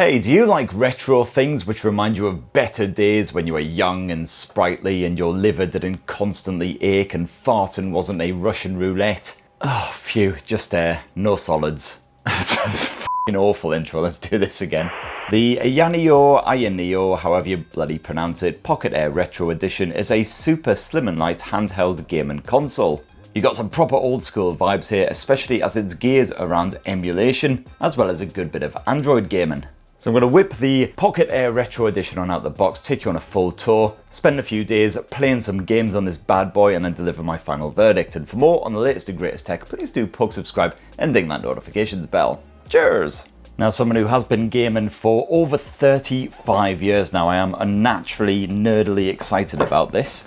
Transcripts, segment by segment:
Hey, do you like retro things which remind you of better days when you were young and sprightly and your liver didn't constantly ache and farting wasn't a Russian roulette? Oh, phew, just air, no solids. That's a f***ing awful intro, let's do this again. The Ayaneo, however you bloody pronounce it, Pocket Air Retro Edition is a super slim and light handheld gaming console. You got some proper old school vibes here, especially as it's geared around emulation, as well as a good bit of Android gaming. So I'm going to whip the Pocket Air Retro Edition on out the box, take you on a full tour, spend a few days playing some games on this bad boy, and then deliver my final verdict. And for more on the latest and greatest tech, please do poke subscribe and ding that notifications bell. Cheers! Now, someone who has been gaming for over 35 years now, I am unnaturally nerdily excited about this.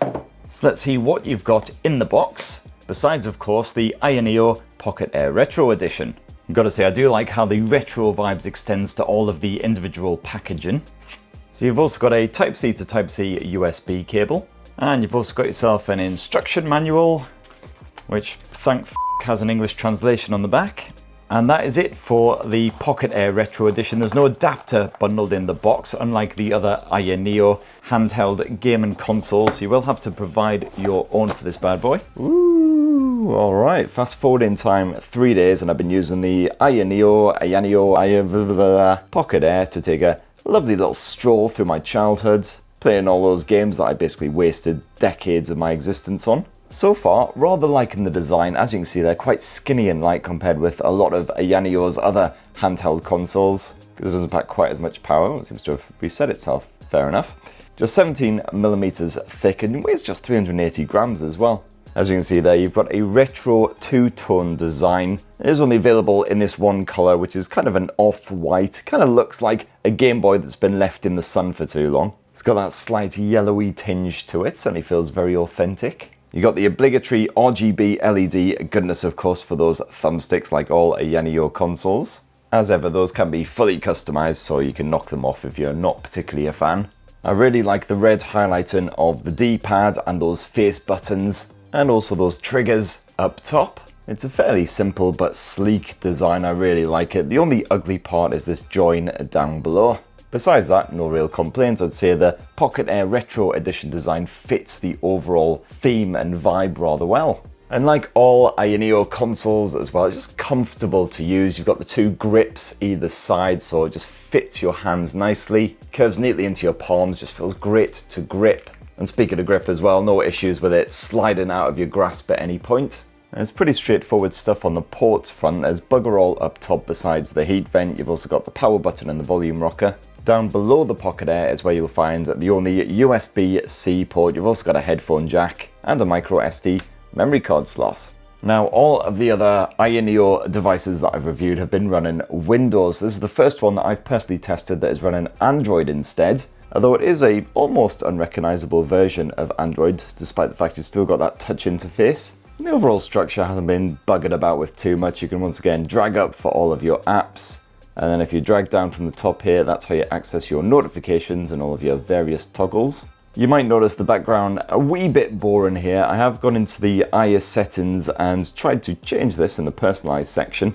So let's see what you've got in the box, besides of course the Ayaneo Pocket Air Retro Edition. I've got to say, I do like how the retro vibes extends to all of the individual packaging. So you've also got a Type-C to Type-C USB cable, and you've also got yourself an instruction manual, which thank f*** has an English translation on the back. And that is it for the Pocket Air Retro Edition. There's no adapter bundled in the box, unlike the other Ayaneo handheld gaming consoles. So you will have to provide your own for this bad boy. Ooh, all right. Fast forward in time 3 days, and I've been using the Ayaneo Pocket Air to take a lovely little stroll through my childhood, playing all those games that I basically wasted decades of my existence on. So far, rather liking the design. As you can see, they're quite skinny and light compared with a lot of Ayaneo's other handheld consoles, because it doesn't pack quite as much power. It seems to have reset itself, fair enough. Just 17mm thick and weighs just 380 grams as well. As you can see there, you've got a retro two-tone design. It is only available in this one color, which is kind of an off-white. Kind of looks like a Game Boy that's been left in the sun for too long. It's got that slight yellowy tinge to it, certainly feels very authentic. You got the obligatory RGB LED goodness, of course, for those thumbsticks like all Ayaneo consoles. As ever, those can be fully customized, so you can knock them off if you're not particularly a fan. I really like the red highlighting of the D-pad and those face buttons, and also those triggers up top. It's a fairly simple but sleek design, I really like it. The only ugly part is this join down below. Besides that, no real complaints. I'd say the Pocket Air Retro Edition design fits the overall theme and vibe rather well. And like all Ayaneo consoles as well, it's just comfortable to use. You've got the two grips either side, so it just fits your hands nicely. Curves neatly into your palms, just feels great to grip. And speaking of grip as well, no issues with it sliding out of your grasp at any point. And it's pretty straightforward stuff on the ports front. There's bugger all up top besides the heat vent. You've also got the power button and the volume rocker. Down below the Pocket Air is where you'll find the only USB-C port. You've also got a headphone jack and a micro SD memory card slot. Now, all of the other Ayaneo devices that I've reviewed have been running Windows. This is the first one that I've personally tested that is running Android instead, although it is a almost unrecognizable version of Android, despite the fact you've still got that touch interface. The overall structure hasn't been buggered about with too much. You can once again drag up for all of your apps. And then if you drag down from the top here, that's how you access your notifications and all of your various toggles. You might notice the background a wee bit boring here. I have gone into the iOS settings and tried to change this in the personalized section.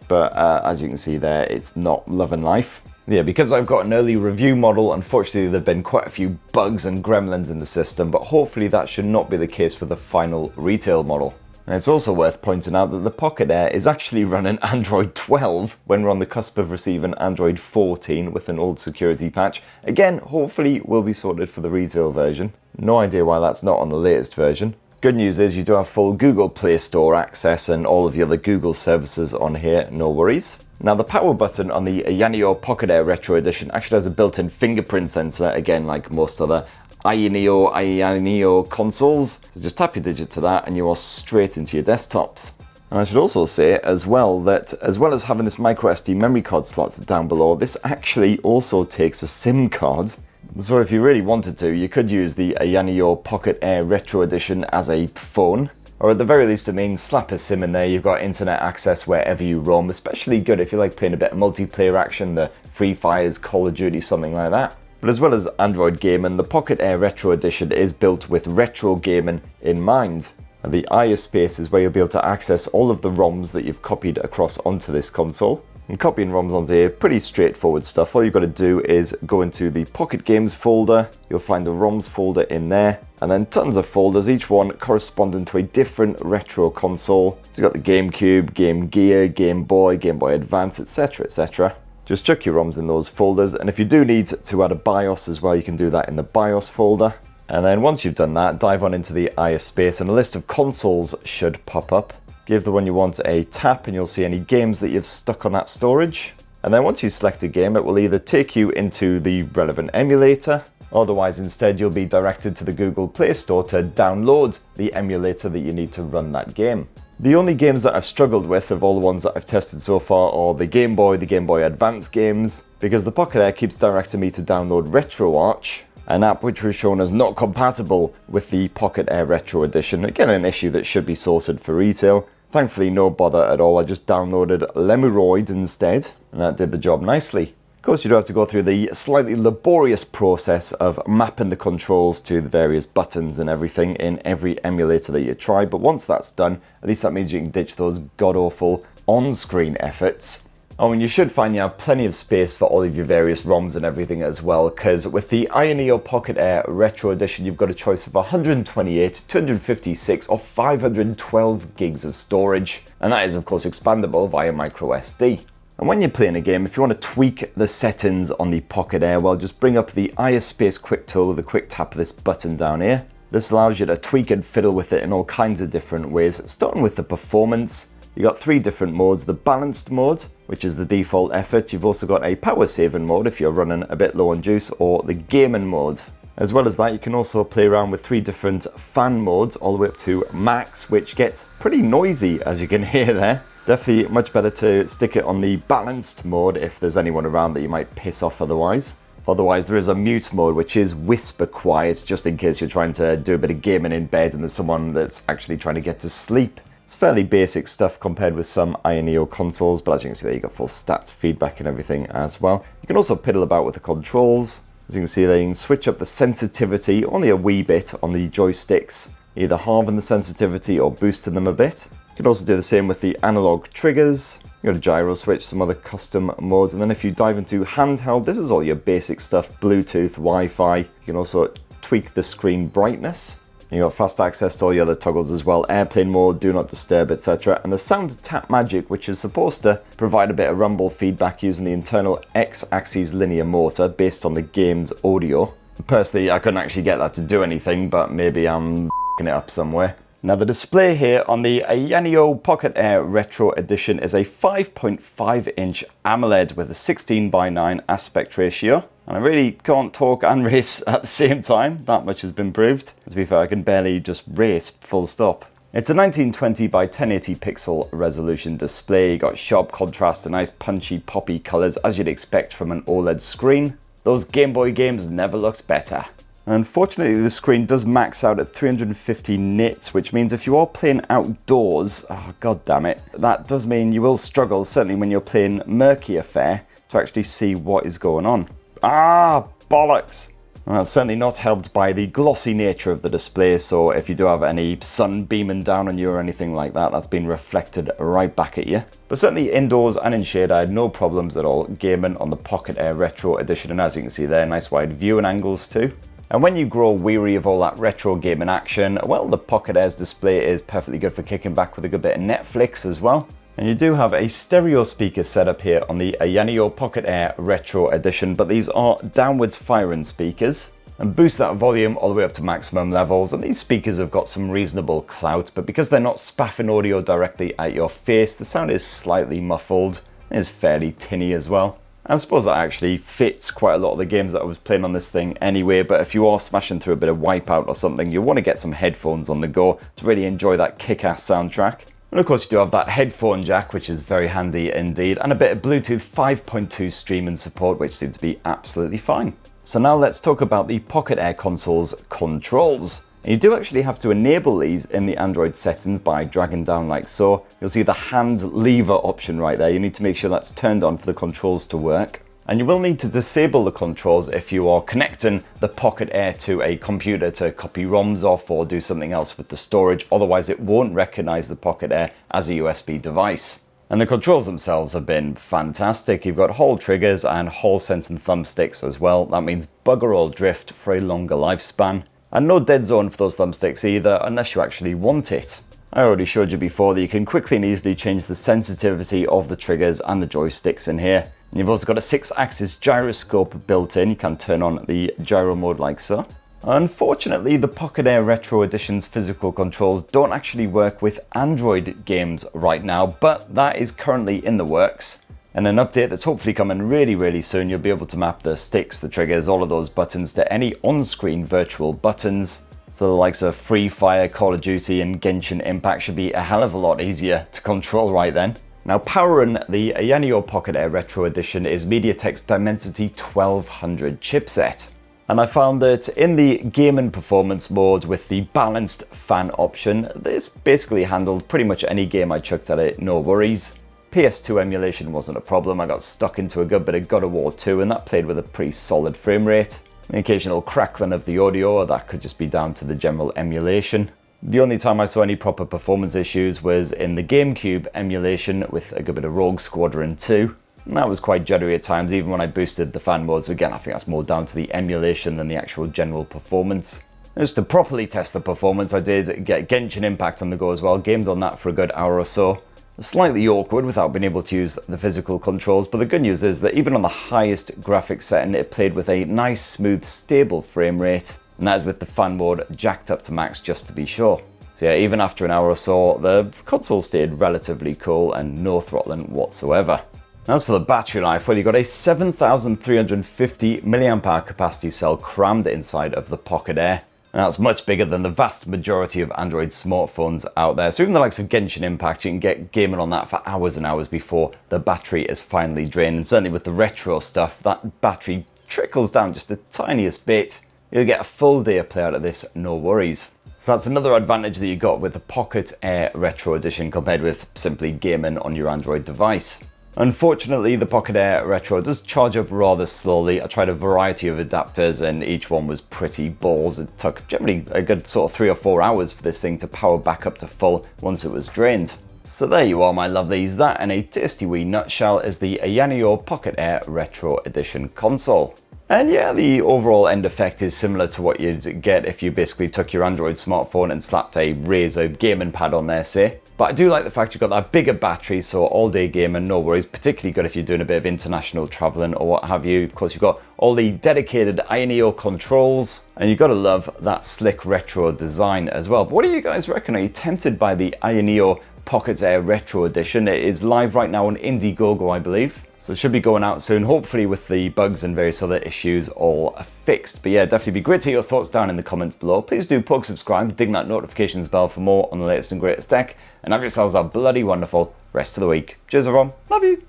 But as you can see there, it's not loving life. Yeah, because I've got an early review model, unfortunately there've been quite a few bugs and gremlins in the system, but hopefully that should not be the case with the final retail model. And it's also worth pointing out that the Pocket Air is actually running Android 12 when we're on the cusp of receiving Android 14 with an old security patch. Again, hopefully will be sorted for the retail version. No idea why that's not on the latest version. Good news is you do have full Google Play Store access and all of the other Google services on here, no worries. Now the power button on the Ayaneo Pocket Air Retro Edition actually has a built-in fingerprint sensor, again like most other Ayaneo consoles. So just tap your digit to that and you are straight into your desktops. And I should also say as well that as well as having this micro SD memory card slots down below, this actually also takes a SIM card. So if you really wanted to, you could use the Ayaneo Pocket Air Retro Edition as a phone. Or at the very least, it means slap a SIM in there, you've got internet access wherever you roam, especially good if you like playing a bit of multiplayer action, the Free Fires, Call of Duty, something like that. But as well as Android gaming, the Pocket Air Retro Edition is built with retro gaming in mind. And the iOS space is where you'll be able to access all of the ROMs that you've copied across onto this console. And copying ROMs onto here, pretty straightforward stuff. All you've got to do is go into the Pocket Games folder, you'll find the ROMs folder in there, and then tons of folders, each one corresponding to a different retro console. So you've got the GameCube, Game Gear, Game Boy Advance, etc, etc. Just chuck your ROMs in those folders, and if you do need to add a BIOS as well, you can do that in the BIOS folder. And then once you've done that, dive on into the IS space and a list of consoles should pop up. Give the one you want a tap and you'll see any games that you've stuck on that storage. And then once you select a game, it will either take you into the relevant emulator, otherwise instead you'll be directed to the Google Play Store to download the emulator that you need to run that game. The only games that I've struggled with of all the ones that I've tested so far are the Game Boy Advance games, because the Pocket Air keeps directing me to download RetroArch, an app which was shown as not compatible with the Pocket Air Retro Edition. Again, an issue that should be sorted for retail. Thankfully, no bother at all. I just downloaded Lemuroid instead, and that did the job nicely. Of course, you do have to go through the slightly laborious process of mapping the controls to the various buttons and everything in every emulator that you try, but once that's done, at least that means you can ditch those god-awful on-screen efforts. Oh, and you should find you have plenty of space for all of your various ROMs and everything as well, because with the Ayaneo Pocket Air Retro Edition, you've got a choice of 128, 256 or 512 gigs of storage, and that is of course expandable via micro SD. And when you're playing a game, if you want to tweak the settings on the Pocket Air, well, just bring up the IS Space Quick Tool with a quick tap of this button down here. This allows you to tweak and fiddle with it in all kinds of different ways, starting with the performance. You've got three different modes: the balanced mode, which is the default effort. You've also got a power saving mode if you're running a bit low on juice, or the gaming mode. As well as that, you can also play around with three different fan modes all the way up to max, which gets pretty noisy, as you can hear there. Definitely much better to stick it on the balanced mode if there's anyone around that you might piss off otherwise. Otherwise, there is a mute mode, which is whisper quiet, just in case you're trying to do a bit of gaming in bed and there's someone that's actually trying to get to sleep. It's fairly basic stuff compared with some Ayaneo consoles, but as you can see there, you got full stats feedback and everything as well. You can also piddle about with the controls. As you can see there, you can switch up the sensitivity only a wee bit on the joysticks, either halving the sensitivity or boosting them a bit. You can also do the same with the analog triggers. You got a gyro switch, some other custom modes, and then if you dive into handheld, this is all your basic stuff: Bluetooth, Wi-Fi. You can also tweak the screen brightness. You got fast access to all the other toggles as well: airplane mode, do not disturb, etc. And the sound tap magic, which is supposed to provide a bit of rumble feedback using the internal X-axis linear motor based on the game's audio. Personally, I couldn't actually get that to do anything, but maybe I'm f***ing it up somewhere. Now the display here on the Ayaneo Pocket Air Retro Edition is a 5.5-inch AMOLED with a 16:9 aspect ratio. And I really can't talk and race at the same time, that much has been proved. To be fair, I can barely just race, full stop. It's a 1920 by 1080 pixel resolution display. You got sharp contrast and nice punchy poppy colours as you'd expect from an OLED screen. Those Game Boy games never looked better. Unfortunately, the screen does max out at 350 nits, which means if you are playing outdoors, oh god damn it, that does mean you will struggle, certainly when you're playing murkier fare, to actually see what is going on. Ah, bollocks! Well, that's certainly not helped by the glossy nature of the display, so if you do have any sun beaming down on you or anything like that, that's been reflected right back at you. But certainly indoors and in shade, I had no problems at all gaming on the Pocket Air Retro Edition, and as you can see there, nice wide viewing angles too. And when you grow weary of all that retro gaming action, well, the Pocket Air's display is perfectly good for kicking back with a good bit of Netflix as well. And you do have a stereo speaker setup here on the Ayaneo Pocket Air Retro Edition, but these are downwards firing speakers, and boost that volume all the way up to maximum levels. And these speakers have got some reasonable clout, but because they're not spaffing audio directly at your face, the sound is slightly muffled. It is fairly tinny as well. I suppose that actually fits quite a lot of the games that I was playing on this thing anyway, but if you are smashing through a bit of Wipeout or something, you want to get some headphones on the go to really enjoy that kick-ass soundtrack. And of course you do have that headphone jack, which is very handy indeed, and a bit of Bluetooth 5.2 streaming support, which seems to be absolutely fine. So now let's talk about the Pocket Air console's controls. And you do actually have to enable these in the Android settings by dragging down like so. You'll see the hand lever option right there. You need to make sure that's turned on for the controls to work. And you will need to disable the controls if you are connecting the Pocket Air to a computer to copy ROMs off or do something else with the storage. Otherwise, it won't recognize the Pocket Air as a USB device. And the controls themselves have been fantastic. You've got Hall triggers and Hall sense and thumbsticks as well. That means bugger all drift for a longer lifespan. And no dead zone for those thumbsticks either, unless you actually want it. I already showed you before that you can quickly and easily change the sensitivity of the triggers and the joysticks in here. And you've also got a 6-axis gyroscope built in. You can turn on the gyro mode like so. Unfortunately, the Pocket Air Retro Edition's physical controls don't actually work with Android games right now, but that is currently in the works. And an update that's hopefully coming really soon, you'll be able to map the sticks, the triggers, all of those buttons to any on-screen virtual buttons. So the likes of Free Fire, Call of Duty and Genshin Impact should be a hell of a lot easier to control right then. Now, powering the Ayaneo Pocket Air Retro Edition is MediaTek's Dimensity 1200 chipset. And I found that in the game and performance mode with the balanced fan option, this basically handled pretty much any game I chucked at it, no worries. PS2 emulation wasn't a problem. I got stuck into a good bit of God of War 2 and that played with a pretty solid frame rate. The occasional crackling of the audio, that could just be down to the general emulation. The only time I saw any proper performance issues was in the GameCube emulation with a good bit of Rogue Squadron 2. And that was quite juddery at times, even when I boosted the fan mode. So again, I think that's more down to the emulation than the actual general performance. Just to properly test the performance, I did get Genshin Impact on the go as well. Gamed on that for a good hour or so. Slightly awkward without being able to use the physical controls, but the good news is that even on the highest graphics setting, it played with a nice, smooth, stable frame rate. And that is with the fan mode jacked up to max just to be sure. So yeah, even after an hour or so, the console stayed relatively cool and no throttling whatsoever. As for the battery life, well, you've got a 7,350 mAh capacity cell crammed inside of the Pocket Air. And that's much bigger than the vast majority of Android smartphones out there. So even the likes of Genshin Impact, you can get gaming on that for hours and hours before the battery is finally drained. And certainly with the retro stuff, that battery trickles down just the tiniest bit. You'll get a full day of play out of this, no worries. So that's another advantage that you got with the Pocket Air Retro Edition compared with simply gaming on your Android device. Unfortunately, the Pocket Air Retro does charge up rather slowly. I tried a variety of adapters and each one was pretty balls. It took generally a good sort of 3 or 4 hours for this thing to power back up to full once it was drained. So there you are, my lovelies. That in a tasty wee nutshell is the Ayaneo Pocket Air Retro Edition console. And yeah, the overall end effect is similar to what you'd get if you basically took your Android smartphone and slapped a Razer gaming pad on there, say. But I do like the fact you've got that bigger battery, so all day gaming, no worries. Particularly good if you're doing a bit of international traveling or what have you. Of course, you've got all the dedicated Ayaneo controls, and you've got to love that slick retro design as well. But what do you guys reckon? Are you tempted by the Ayaneo Pocket Air Retro Edition? It is live right now on Indiegogo, I believe. So it should be going out soon, hopefully with the bugs and various other issues all fixed. But yeah, definitely be great to hear your thoughts down in the comments below. Please do poke subscribe, ding that notifications bell for more on the latest and greatest tech, and have yourselves a bloody wonderful rest of the week. Cheers everyone, love you!